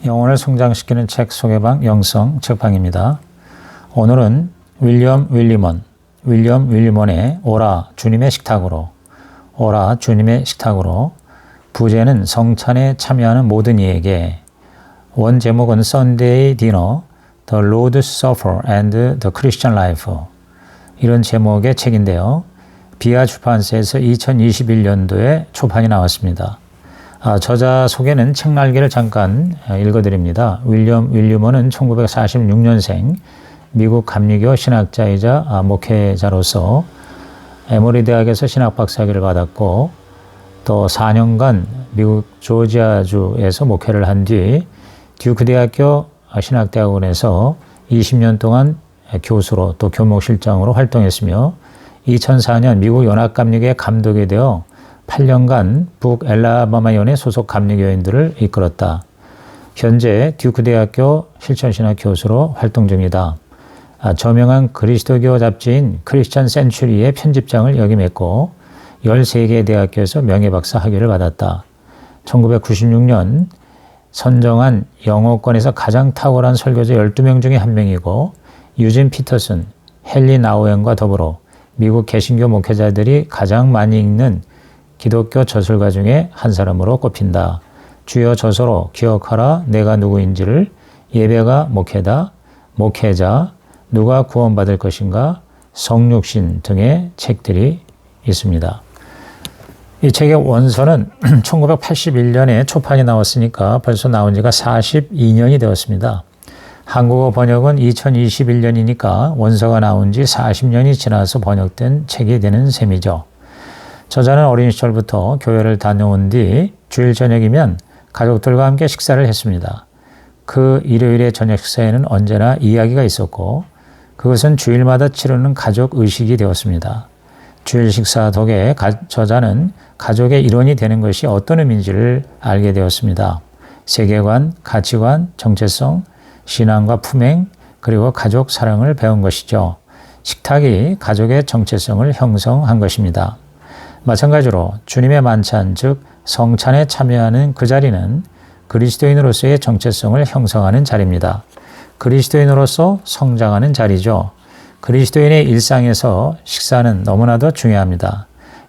영혼을 성장시키는 책 소개방 영성 책방입니다. 오늘은 윌리엄 윌리먼의 오라 주님의 식탁으로, 부제는 성찬에 참여하는 모든 이에게, 원 제목은 Sunday Dinner, The Lord's Supper and the Christian Life, 이런 제목의 책인데요. 비아 출판사에서 2021년도에 초판이 나왔습니다. 저자 소개는 책날개를 잠깐 읽어드립니다. 윌리엄 윌리먼은 1946년생 미국 감리교 신학자이자 목회자로서 에모리 대학에서 신학 박사학위를 받았고, 또 4년간 미국 조지아주에서 목회를 한 뒤 듀크 대학교 신학대학원에서 20년 동안 교수로 또 교목실장으로 활동했으며, 2004년 미국 연합감리교의 감독이 되어 8년간 북엘라바마연의 소속 감리교인들을 이끌었다. 현재 듀크 대학교 실천신학 교수로 활동 중이다. 저명한 그리스도교 잡지인 크리스천 센츄리의 편집장을 역임했고 13개 대학교에서 명예박사 학위를 받았다. 1996년 선정한 영어권에서 가장 탁월한 설교자 12명 중에 한 명이고, 유진 피터슨, 헨리 나우엔과 더불어 미국 개신교 목회자들이 가장 많이 읽는 기독교 저술가 중에 한 사람으로 꼽힌다. 주여 저서로 기억하라 내가 누구인지를, 예배가 목회다, 목회자, 누가 구원받을 것인가, 성육신 등의 책들이 있습니다. 이 책의 원서는 1981년에 초판이 나왔으니까 벌써 나온 지가 42년이 되었습니다. 한국어 번역은 2021년이니까 원서가 나온 지 40년이 지나서 번역된 책이 되는 셈이죠. 저자는 어린 시절부터 교회를 다녀온 뒤 주일 저녁이면 가족들과 함께 식사를 했습니다. 그 일요일의 저녁 식사에는 언제나 이야기가 있었고, 그것은 주일마다 치르는 가족 의식이 되었습니다. 주일 식사 덕에 저자는 가족의 일원이 되는 것이 어떤 의미인지를 알게 되었습니다. 세계관, 가치관, 정체성, 신앙과 품행, 그리고 가족 사랑을 배운 것이죠. 식탁이 가족의 정체성을 형성한 것입니다. 마찬가지로 주님의 만찬, 즉 성찬에 참여하는 그 자리는 그리스도인으로서의 정체성을 형성하는 자리입니다. 그리스도인으로서 성장하는 자리죠. 그리스도인의 일상에서 식사는 너무나도 중요합니다.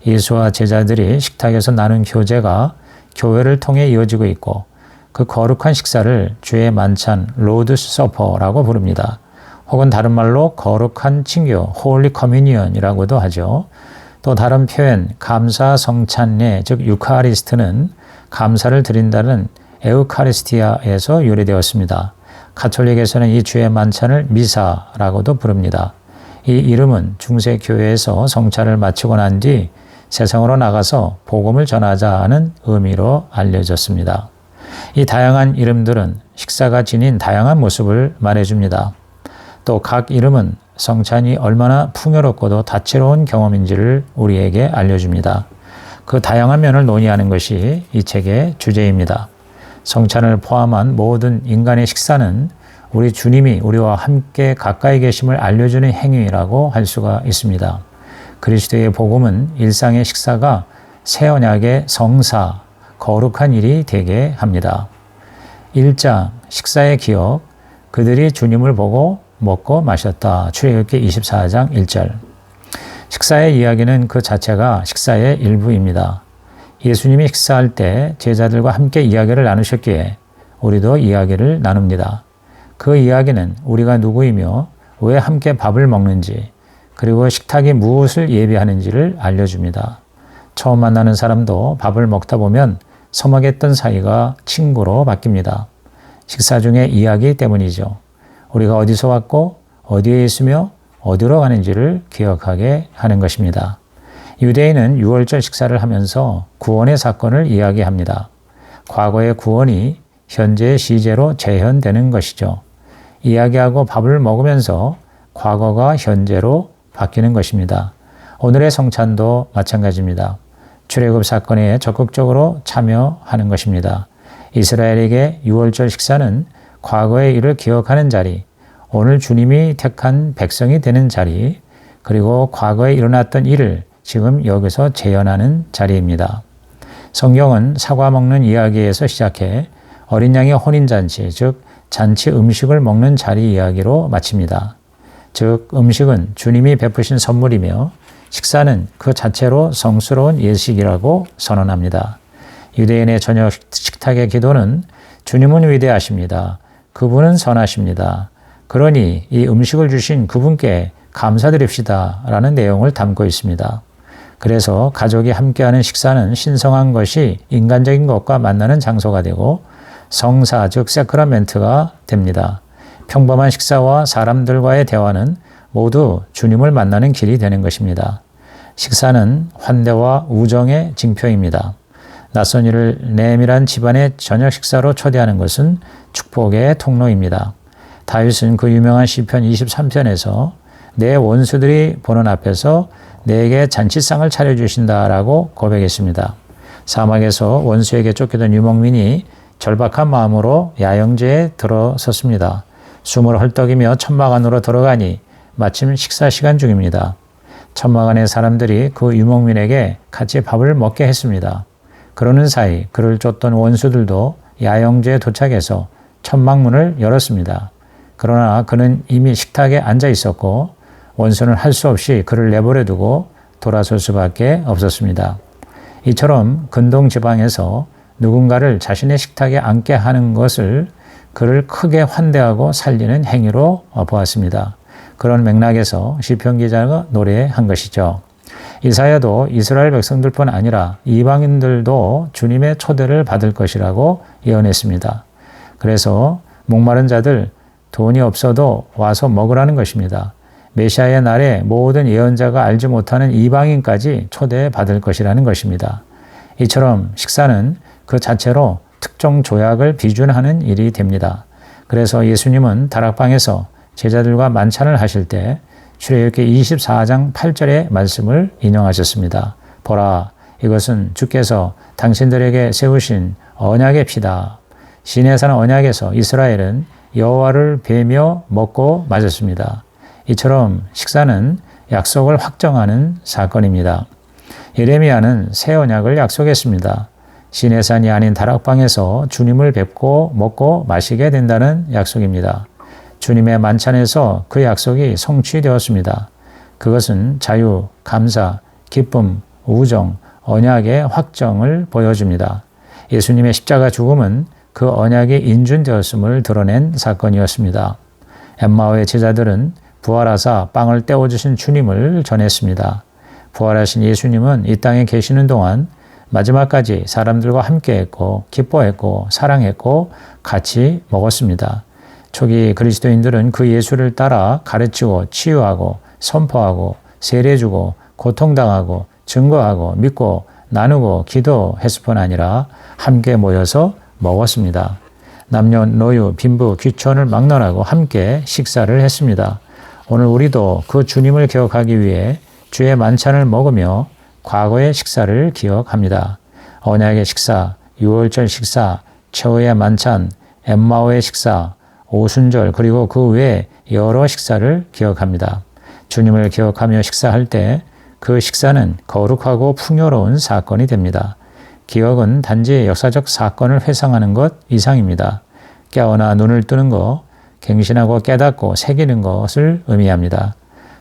예수와 제자들이 식탁에서 나눈 교제가 교회를 통해 이어지고 있고, 그 거룩한 식사를 주의 만찬, 로드스 서퍼라고 부릅니다. 혹은 다른 말로 거룩한 친교, 홀리 커뮤니언이라고도 하죠. 또 다른 표현, 감사 성찬례, 즉 유카리스트는 감사를 드린다는 에우카리스티아에서 유래되었습니다. 가톨릭에서는 이 주의 만찬을 미사라고도 부릅니다. 이 이름은 중세 교회에서 성찬을 마치고 난 뒤 세상으로 나가서 복음을 전하자는 의미로 알려졌습니다. 이 다양한 이름들은 식사가 지닌 다양한 모습을 말해줍니다. 또 각 이름은 성찬이 얼마나 풍요롭고도 다채로운 경험인지를 우리에게 알려줍니다. 그 다양한 면을 논의하는 것이 이 책의 주제입니다. 성찬을 포함한 모든 인간의 식사는 우리 주님이 우리와 함께 가까이 계심을 알려주는 행위라고 할 수가 있습니다. 그리스도의 복음은 일상의 식사가 새 언약의 성사, 거룩한 일이 되게 합니다. 1장 식사의 기억, 그들이 주님을 보고 먹고 마셨다. 출애굽기 24장 1절. 식사의 이야기는 그 자체가 식사의 일부입니다. 예수님이 식사할 때 제자들과 함께 이야기를 나누셨기에 우리도 이야기를 나눕니다. 그 이야기는 우리가 누구이며 왜 함께 밥을 먹는지, 그리고 식탁이 무엇을 예비하는지를 알려줍니다. 처음 만나는 사람도 밥을 먹다 보면 서먹했던 사이가 친구로 바뀝니다. 식사 중에 이야기 때문이죠. 우리가 어디서 왔고 어디에 있으며 어디로 가는지를 기억하게 하는 것입니다. 유대인은 유월절 식사를 하면서 구원의 사건을 이야기합니다. 과거의 구원이 현재의 시제로 재현되는 것이죠. 이야기하고 밥을 먹으면서 과거가 현재로 바뀌는 것입니다. 오늘의 성찬도 마찬가지입니다. 출애굽 사건에 적극적으로 참여하는 것입니다. 이스라엘에게 유월절 식사는 과거의 일을 기억하는 자리, 오늘 주님이 택한 백성이 되는 자리, 그리고 과거에 일어났던 일을 지금 여기서 재현하는 자리입니다. 성경은 사과 먹는 이야기에서 시작해 어린 양의 혼인잔치, 즉 잔치 음식을 먹는 자리 이야기로 마칩니다. 즉 음식은 주님이 베푸신 선물이며 식사는 그 자체로 성스러운 예식이라고 선언합니다. 유대인의 저녁 식탁의 기도는 주님은 위대하십니다. 그분은 선하십니다. 그러니 이 음식을 주신 그분께 감사드립시다 라는 내용을 담고 있습니다. 그래서 가족이 함께하는 식사는 신성한 것이 인간적인 것과 만나는 장소가 되고 성사 즉 세크라멘트가 됩니다. 평범한 식사와 사람들과의 대화는 모두 주님을 만나는 길이 되는 것입니다. 식사는 환대와 우정의 징표입니다. 낯선 이를 내밀한 집안의 저녁 식사로 초대하는 것은 축복의 통로입니다. 다윗은 그 유명한 시편 23편에서 내 원수들이 보는 앞에서 내게 잔치상을 차려주신다라고 고백했습니다. 사막에서 원수에게 쫓기던 유목민이 절박한 마음으로 야영제에 들어섰습니다. 숨을 헐떡이며 천막 안으로 들어가니 마침 식사 시간 중입니다. 천막 안의 사람들이 그 유목민에게 같이 밥을 먹게 했습니다. 그러는 사이 그를 쫓던 원수들도 야영제에 도착해서 천막문을 열었습니다. 그러나 그는 이미 식탁에 앉아 있었고 원수는 할 수 없이 그를 내버려 두고 돌아설 수밖에 없었습니다. 이처럼 근동 지방에서 누군가를 자신의 식탁에 앉게 하는 것을 그를 크게 환대하고 살리는 행위로 보았습니다. 그런 맥락에서 시편 기자가 노래한 것이죠. 이사야도 이스라엘 백성들뿐 아니라 이방인들도 주님의 초대를 받을 것이라고 예언했습니다. 그래서 목마른 자들 돈이 없어도 와서 먹으라는 것입니다. 메시아의 날에 모든 예언자가 알지 못하는 이방인까지 초대받을 것이라는 것입니다. 이처럼 식사는 그 자체로 특정 조약을 비준하는 일이 됩니다. 그래서 예수님은 다락방에서 제자들과 만찬을 하실 때 출애굽기 24장 8절의 말씀을 인용하셨습니다. 보라, 이것은 주께서 당신들에게 세우신 언약의 피다. 신의 산 언약에서 이스라엘은 여호와를 뵈며 먹고 마셨습니다. 이처럼 식사는 약속을 확정하는 사건입니다. 예레미야는 새 언약을 약속했습니다. 신의 산이 아닌 다락방에서 주님을 뵙고 먹고 마시게 된다는 약속입니다. 주님의 만찬에서 그 약속이 성취되었습니다. 그것은 자유, 감사, 기쁨, 우정, 언약의 확정을 보여줍니다. 예수님의 십자가 죽음은 그 언약이 인준되었음을 드러낸 사건이었습니다. 엠마오의 제자들은 부활하사 빵을 떼어주신 주님을 전했습니다. 부활하신 예수님은 이 땅에 계시는 동안 마지막까지 사람들과 함께했고 기뻐했고 사랑했고 같이 먹었습니다. 초기 그리스도인들은 그 예수를 따라 가르치고 치유하고 선포하고 세례주고 고통당하고 증거하고 믿고 나누고 기도했을 뿐 아니라 함께 모여서 먹었습니다. 남녀노유 빈부 귀천을 막론하고 함께 식사를 했습니다. 오늘 우리도 그 주님을 기억하기 위해 주의 만찬을 먹으며 과거의 식사를 기억합니다. 언약의 식사, 유월절 식사, 최후의 만찬, 엠마오의 식사, 오순절 그리고 그 외에 여러 식사를 기억합니다. 주님을 기억하며 식사할 때 그 식사는 거룩하고 풍요로운 사건이 됩니다. 기억은 단지 역사적 사건을 회상하는 것 이상입니다. 깨어나 눈을 뜨는 것, 갱신하고 깨닫고 새기는 것을 의미합니다.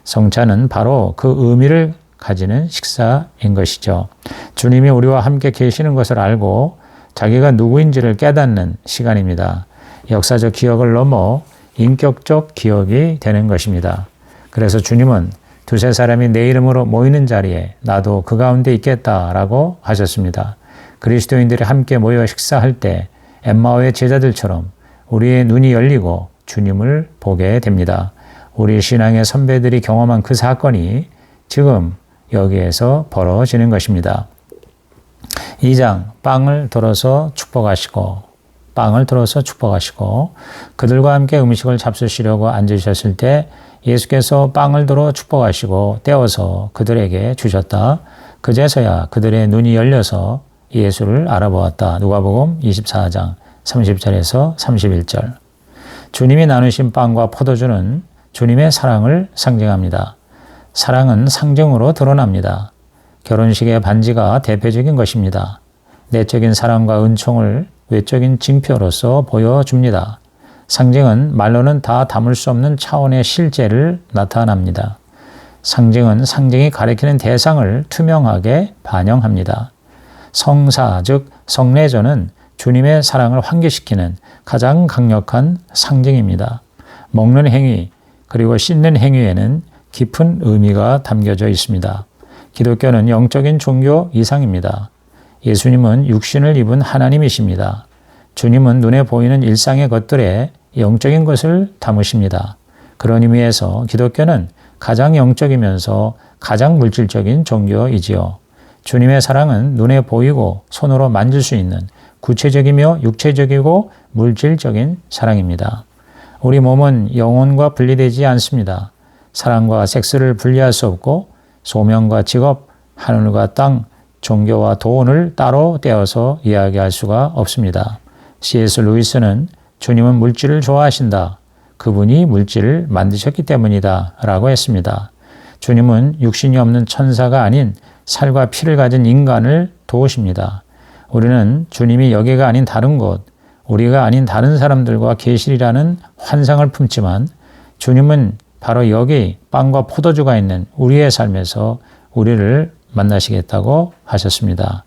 성찬은 바로 그 의미를 가지는 식사인 것이죠. 주님이 우리와 함께 계시는 것을 알고 자기가 누구인지를 깨닫는 시간입니다. 역사적 기억을 넘어 인격적 기억이 되는 것입니다. 그래서 주님은 두세 사람이 내 이름으로 모이는 자리에 나도 그 가운데 있겠다라고 하셨습니다. 그리스도인들이 함께 모여 식사할 때 엠마오의 제자들처럼 우리의 눈이 열리고 주님을 보게 됩니다. 우리 신앙의 선배들이 경험한 그 사건이 지금 여기에서 벌어지는 것입니다. 2장 빵을 들어서 축복하시고 그들과 함께 음식을 잡수시려고 앉으셨을 때 예수께서 빵을 들어 축복하시고 떼어서 그들에게 주셨다. 그제서야 그들의 눈이 열려서 예수를 알아보았다. 누가복음 24장 30절에서 31절. 주님이 나누신 빵과 포도주는 주님의 사랑을 상징합니다. 사랑은 상징으로 드러납니다. 결혼식의 반지가 대표적인 것입니다. 내적인 사랑과 은총을 외적인 징표로서 보여줍니다. 상징은 말로는 다 담을 수 없는 차원의 실제를 나타납니다. 상징은 상징이 가리키는 대상을 투명하게 반영합니다. 성사, 즉 성례전은 주님의 사랑을 환기시키는 가장 강력한 상징입니다. 먹는 행위 그리고 씻는 행위에는 깊은 의미가 담겨져 있습니다. 기독교는 영적인 종교 이상입니다. 예수님은 육신을 입은 하나님이십니다. 주님은 눈에 보이는 일상의 것들에 영적인 것을 담으십니다. 그런 의미에서 기독교는 가장 영적이면서 가장 물질적인 종교이지요. 주님의 사랑은 눈에 보이고 손으로 만질 수 있는 구체적이며 육체적이고 물질적인 사랑입니다. 우리 몸은 영혼과 분리되지 않습니다. 사랑과 섹스를 분리할 수 없고 소명과 직업, 하늘과 땅, 종교와 돈을 따로 떼어서 이야기할 수가 없습니다. C.S. 루이스는 주님은 물질을 좋아하신다. 그분이 물질을 만드셨기 때문이다 라고 했습니다. 주님은 육신이 없는 천사가 아닌 살과 피를 가진 인간을 도우십니다. 우리는 주님이 여기가 아닌 다른 곳, 우리가 아닌 다른 사람들과 계시리라는 환상을 품지만 주님은 바로 여기 빵과 포도주가 있는 우리의 삶에서 우리를 만나시겠다고 하셨습니다.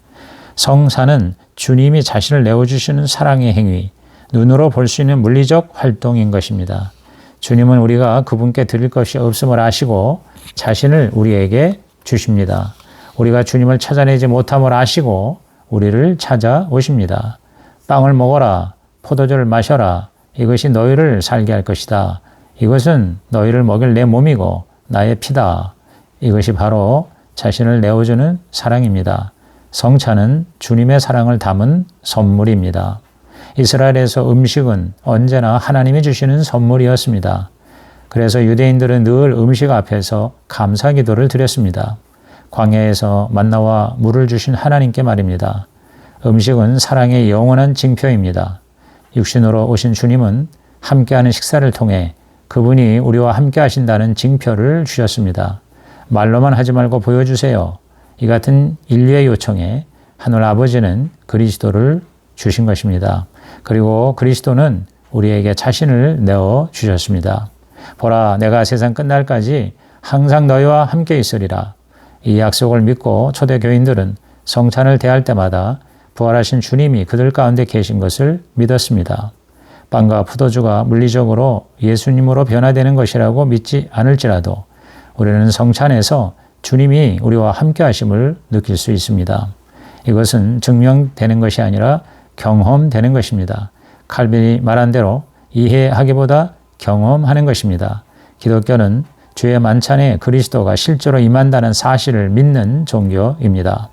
성사는 주님이 자신을 내어주시는 사랑의 행위, 눈으로 볼 수 있는 물리적 활동인 것입니다. 주님은 우리가 그분께 드릴 것이 없음을 아시고 자신을 우리에게 주십니다. 우리가 주님을 찾아내지 못함을 아시고 우리를 찾아오십니다. 빵을 먹어라, 포도주를 마셔라. 이것이 너희를 살게 할 것이다. 이것은 너희를 먹일 내 몸이고 나의 피다. 이것이 바로 자신을 내어주는 사랑입니다. 성찬은 주님의 사랑을 담은 선물입니다. 이스라엘에서 음식은 언제나 하나님이 주시는 선물이었습니다. 그래서 유대인들은 늘 음식 앞에서 감사 기도를 드렸습니다. 광야에서 만나와 물을 주신 하나님께 말입니다. 음식은 사랑의 영원한 징표입니다. 육신으로 오신 주님은 함께하는 식사를 통해 그분이 우리와 함께 하신다는 징표를 주셨습니다. 말로만 하지 말고 보여주세요. 이 같은 인류의 요청에 하늘 아버지는 그리스도를 주신 것입니다. 그리고 그리스도는 우리에게 자신을 내어 주셨습니다. 보라, 내가 세상 끝날까지 항상 너희와 함께 있으리라. 이 약속을 믿고 초대 교인들은 성찬을 대할 때마다 부활하신 주님이 그들 가운데 계신 것을 믿었습니다. 빵과 포도주가 물리적으로 예수님으로 변화되는 것이라고 믿지 않을지라도 우리는 성찬에서 주님이 우리와 함께 하심을 느낄 수 있습니다. 이것은 증명되는 것이 아니라 경험되는 것입니다. 칼빈이 말한 대로 이해하기보다 경험하는 것입니다. 기독교는 주의 만찬에 그리스도가 실제로 임한다는 사실을 믿는 종교입니다.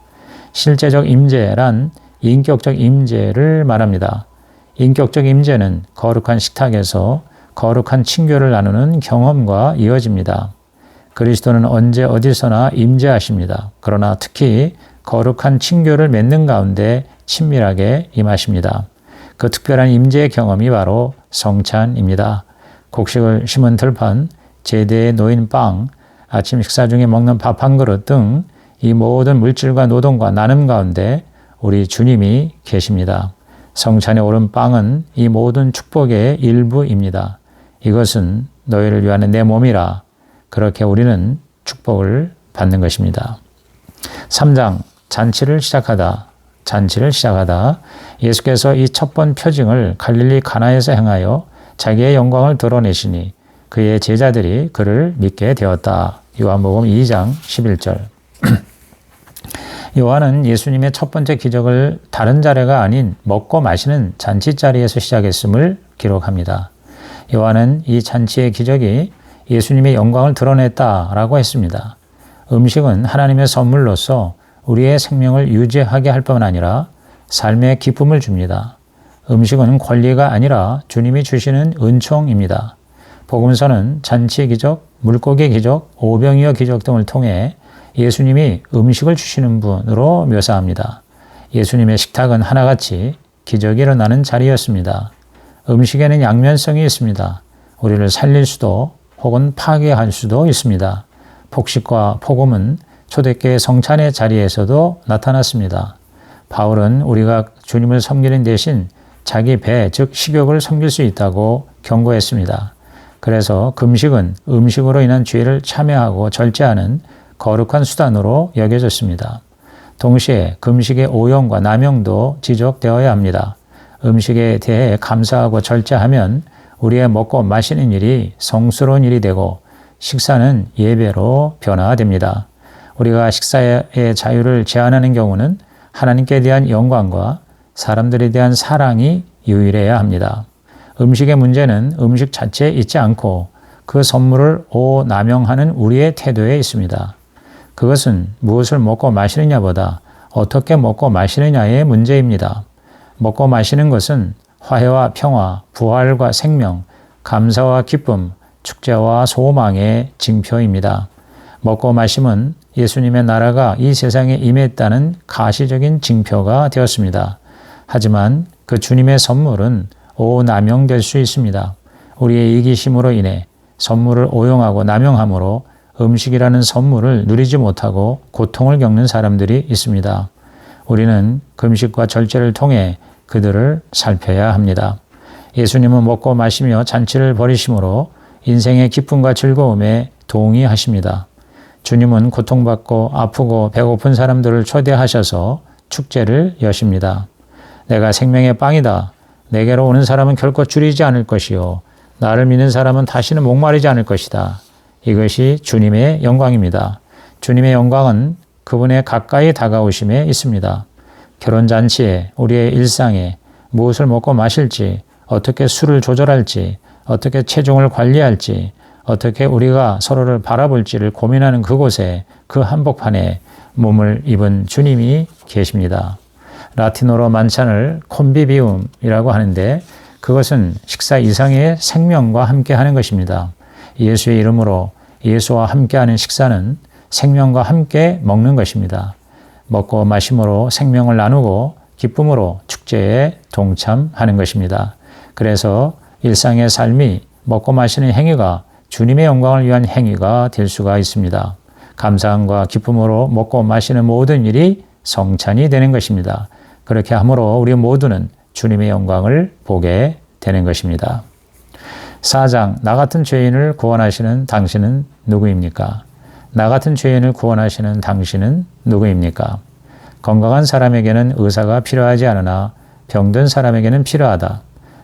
실제적 임재란 인격적 임재를 말합니다. 인격적 임재는 거룩한 식탁에서 거룩한 친교를 나누는 경험과 이어집니다. 그리스도는 언제 어디서나 임재하십니다. 그러나 특히 거룩한 친교를 맺는 가운데 친밀하게 임하십니다. 그 특별한 임재의 경험이 바로 성찬입니다. 곡식을 심은 들판, 제대에 놓인 빵, 아침 식사 중에 먹는 밥 한 그릇 등 이 모든 물질과 노동과 나눔 가운데 우리 주님이 계십니다. 성찬에 오른 빵은 이 모든 축복의 일부입니다. 이것은 너희를 위한 내 몸이라. 그렇게 우리는 축복을 받는 것입니다. 3장 잔치를 시작하다. 예수께서 이 첫 번 표징을 갈릴리 가나에서 행하여 자기의 영광을 드러내시니 그의 제자들이 그를 믿게 되었다. 요한복음 2장 11절. 요한은 예수님의 첫 번째 기적을 다른 자리가 아닌 먹고 마시는 잔치 자리에서 시작했음을 기록합니다. 요한은 이 잔치의 기적이 예수님의 영광을 드러냈다라고 했습니다. 음식은 하나님의 선물로서 우리의 생명을 유지하게 할 뿐 아니라 삶의 기쁨을 줍니다. 음식은 권리가 아니라 주님이 주시는 은총입니다. 복음서는 잔치 기적, 물고기 기적, 오병이어 기적 등을 통해 예수님이 음식을 주시는 분으로 묘사합니다. 예수님의 식탁은 하나같이 기적이 일어나는 자리였습니다. 음식에는 양면성이 있습니다. 우리를 살릴 수도 혹은 파괴할 수도 있습니다. 폭식과 폭음은 초대교회 성찬의 자리에서도 나타났습니다. 바울은 우리가 주님을 섬기는 대신 자기 배, 즉 식욕을 섬길 수 있다고 경고했습니다. 그래서 금식은 음식으로 인한 죄를 참여하고 절제하는 거룩한 수단으로 여겨졌습니다. 동시에 금식의 오용과 남용도 지적되어야 합니다. 음식에 대해 감사하고 절제하면 우리의 먹고 마시는 일이 성스러운 일이 되고 식사는 예배로 변화됩니다. 우리가 식사의 자유를 제한하는 경우는 하나님께 대한 영광과 사람들에 대한 사랑이 유일해야 합니다. 음식의 문제는 음식 자체에 있지 않고 그 선물을 오남용하는 우리의 태도에 있습니다. 그것은 무엇을 먹고 마시느냐보다 어떻게 먹고 마시느냐의 문제입니다. 먹고 마시는 것은 화해와 평화, 부활과 생명, 감사와 기쁨, 축제와 소망의 징표입니다. 먹고 마심은 예수님의 나라가 이 세상에 임했다는 가시적인 징표가 되었습니다. 하지만 그 주님의 선물은 오남용될 수 있습니다. 우리의 이기심으로 인해 선물을 오용하고 남용함으로 음식이라는 선물을 누리지 못하고 고통을 겪는 사람들이 있습니다. 우리는 금식과 절제를 통해 그들을 살펴야 합니다. 예수님은 먹고 마시며 잔치를 벌이심으로 인생의 기쁨과 즐거움에 동의하십니다. 주님은 고통받고 아프고 배고픈 사람들을 초대하셔서 축제를 여십니다. 내가 생명의 빵이다. 내게로 오는 사람은 결코 줄이지 않을 것이요. 나를 믿는 사람은 다시는 목마르지 않을 것이다. 이것이 주님의 영광입니다. 주님의 영광은 그분의 가까이 다가오심에 있습니다. 결혼잔치에, 우리의 일상에 무엇을 먹고 마실지, 어떻게 술을 조절할지, 어떻게 체중을 관리할지, 어떻게 우리가 서로를 바라볼지를 고민하는 그곳에, 그 한복판에 몸을 입은 주님이 계십니다. 라틴어로 만찬을 콘비비움이라고 하는데 그것은 식사 이상의 생명과 함께하는 것입니다. 예수의 이름으로 예수와 함께하는 식사는 생명과 함께 먹는 것입니다. 먹고 마심으로 생명을 나누고 기쁨으로 축제에 동참하는 것입니다. 그래서 일상의 삶이 먹고 마시는 행위가 주님의 영광을 위한 행위가 될 수가 있습니다. 감사함과 기쁨으로 먹고 마시는 모든 일이 성찬이 되는 것입니다. 그렇게 함으로 우리 모두는 주님의 영광을 보게 되는 것입니다. 4장, 나 같은 죄인을 구원하시는 당신은 누구입니까? 나 같은 죄인을 구원하시는 당신은 누구입니까? 건강한 사람에게는 의사가 필요하지 않으나 병든 사람에게는 필요하다.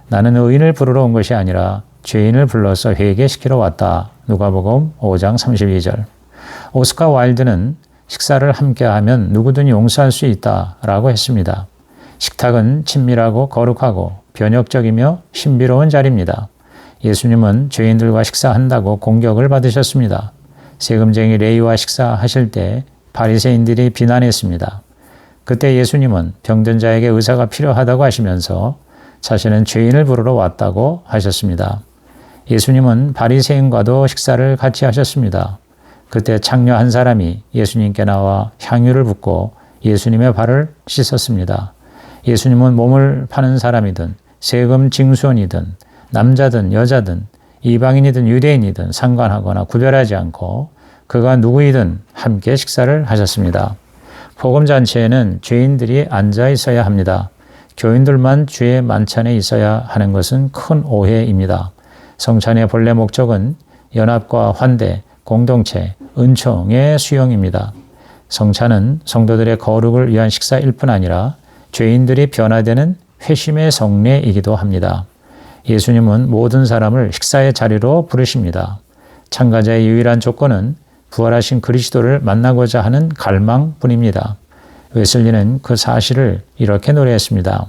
나는 의인을 부르러 온 것이 아니라 죄인을 불러서 회개시키러 왔다. 누가복음 5장 32절. 오스카 와일드는 식사를 함께하면 누구든 용서할 수 있다라고 했습니다. 식탁은 친밀하고 거룩하고 변혁적이며 신비로운 자리입니다. 예수님은 죄인들과 식사한다고 공격을 받으셨습니다. 세금쟁이 레위와 식사하실 때 바리새인들이 비난했습니다. 그때 예수님은 병든 자에게 의사가 필요하다고 하시면서 자신은 죄인을 부르러 왔다고 하셨습니다. 예수님은 바리새인과도 식사를 같이 하셨습니다. 그때 창녀 한 사람이 예수님께 나와 향유를 붓고 예수님의 발을 씻었습니다. 예수님은 몸을 파는 사람이든 세금 징수원이든 남자든 여자든 이방인이든 유대인이든 상관하거나 구별하지 않고 그가 누구이든 함께 식사를 하셨습니다. 복음잔치에는 죄인들이 앉아 있어야 합니다. 교인들만 주의 만찬에 있어야 하는 것은 큰 오해입니다. 성찬의 본래 목적은 연합과 환대, 공동체, 은총의 수용입니다. 성찬은 성도들의 거룩을 위한 식사일 뿐 아니라 죄인들이 변화되는 회심의 성례이기도 합니다. 예수님은 모든 사람을 식사의 자리로 부르십니다. 참가자의 유일한 조건은 부활하신 그리스도를 만나고자 하는 갈망뿐입니다. 웨슬리는 그 사실을 이렇게 노래했습니다.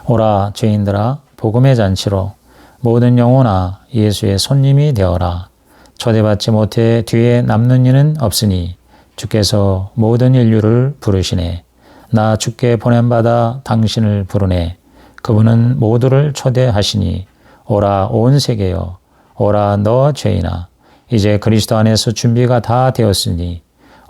오라 죄인들아 복음의 잔치로 모든 영혼아 예수의 손님이 되어라. 초대받지 못해 뒤에 남는 이는 없으니 주께서 모든 인류를 부르시네. 나 주께 보냄받아 당신을 부르네. 그분은 모두를 초대하시니 오라 온 세계여 오라 너 죄인아 이제 그리스도 안에서 준비가 다 되었으니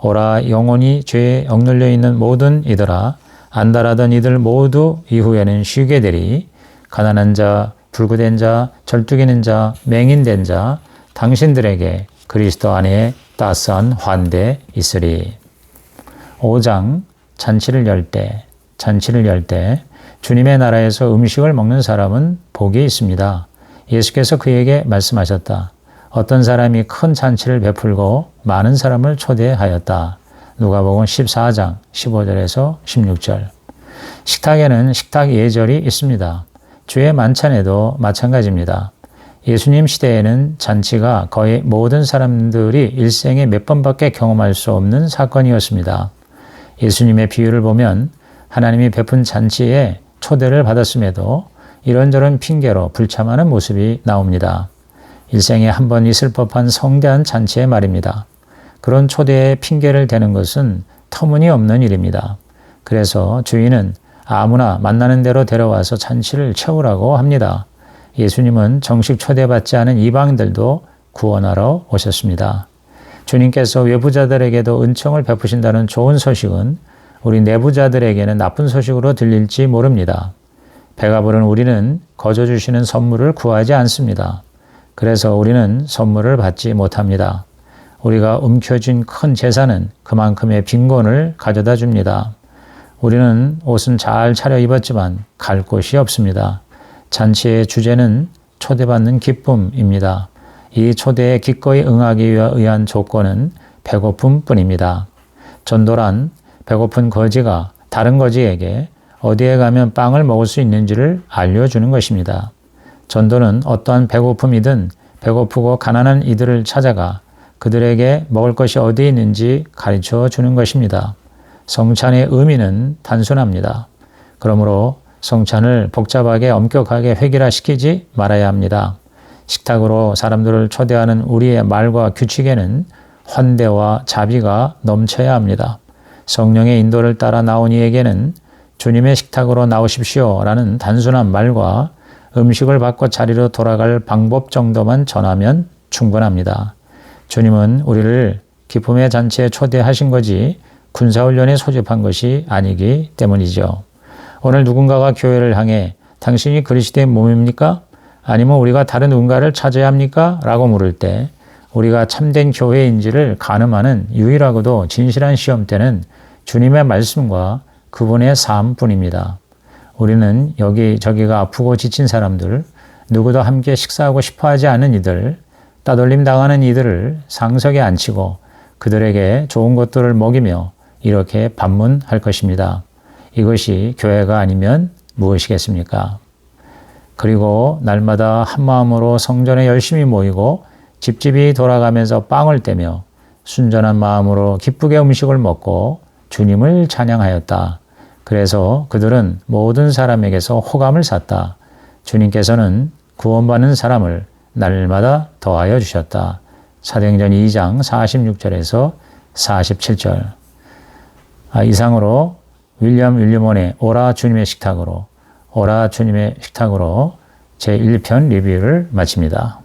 오라 영원히 죄에 억눌려 있는 모든 이들아 안달하던 이들 모두 이후에는 쉬게 되리. 가난한 자, 불구된 자, 절뚝이는 자, 맹인된 자 당신들에게 그리스도 안에 따스한 환대 있으리. 5장 잔치를 열 때 잔치를 열 때 주님의 나라에서 음식을 먹는 사람은 복이 있습니다. 예수께서 그에게 말씀하셨다. 어떤 사람이 큰 잔치를 베풀고 많은 사람을 초대하였다. 누가복음 14장 15절에서 16절. 식탁에는 식탁 예절이 있습니다. 주의 만찬에도 마찬가지입니다. 예수님 시대에는 잔치가 거의 모든 사람들이 일생에 몇 번밖에 경험할 수 없는 사건이었습니다. 예수님의 비유를 보면 하나님이 베푼 잔치에 초대를 받았음에도 이런저런 핑계로 불참하는 모습이 나옵니다. 일생에 한 번 있을 법한 성대한 잔치에 말입니다. 그런 초대에 핑계를 대는 것은 터무니없는 일입니다. 그래서 주인은 아무나 만나는 대로 데려와서 잔치를 채우라고 합니다. 예수님은 정식 초대받지 않은 이방인들도 구원하러 오셨습니다. 주님께서 외부자들에게도 은총을 베푸신다는 좋은 소식은 우리 내부자들에게는 나쁜 소식으로 들릴지 모릅니다. 배가 부른 우리는 거저 주시는 선물을 구하지 않습니다. 그래서 우리는 선물을 받지 못합니다. 우리가 움켜쥔 큰 재산은 그만큼의 빈곤을 가져다 줍니다. 우리는 옷은 잘 차려입었지만 갈 곳이 없습니다. 잔치의 주제는 초대받는 기쁨입니다. 이 초대에 기꺼이 응하기 위한 조건은 배고픔뿐입니다. 전도란 배고픈 거지가 다른 거지에게 어디에 가면 빵을 먹을 수 있는지를 알려주는 것입니다. 전도는 어떠한 배고픔이든 배고프고 가난한 이들을 찾아가 그들에게 먹을 것이 어디 있는지 가르쳐 주는 것입니다. 성찬의 의미는 단순합니다. 그러므로 성찬을 복잡하게 엄격하게 획일화시키지 말아야 합니다. 식탁으로 사람들을 초대하는 우리의 말과 규칙에는 환대와 자비가 넘쳐야 합니다. 성령의 인도를 따라 나온 이에게는 주님의 식탁으로 나오십시오 라는 단순한 말과 음식을 받고 자리로 돌아갈 방법 정도만 전하면 충분합니다. 주님은 우리를 기쁨의 잔치에 초대하신 거지 군사훈련에 소집한 것이 아니기 때문이죠. 오늘 누군가가 교회를 향해 당신이 그리스도의 몸입니까? 아니면 우리가 다른 누군가를 찾아야 합니까? 라고 물을 때 우리가 참된 교회인지를 가늠하는 유일하고도 진실한 시험대는 주님의 말씀과 그분의 삶뿐입니다. 우리는 여기저기가 아프고 지친 사람들, 누구도 함께 식사하고 싶어하지 않은 이들, 따돌림 당하는 이들을 상석에 앉히고 그들에게 좋은 것들을 먹이며 이렇게 반문할 것입니다. 이것이 교회가 아니면 무엇이겠습니까? 그리고 날마다 한마음으로 성전에 열심히 모이고 집집이 돌아가면서 빵을 떼며 순전한 마음으로 기쁘게 음식을 먹고 주님을 찬양하였다. 그래서 그들은 모든 사람에게서 호감을 샀다. 주님께서는 구원받는 사람을 날마다 더하여 주셨다. 사도행전 2장 46절에서 47절. 이상으로 윌리엄 윌리몬의 오라 주님의 식탁으로 제 1편 리뷰를 마칩니다.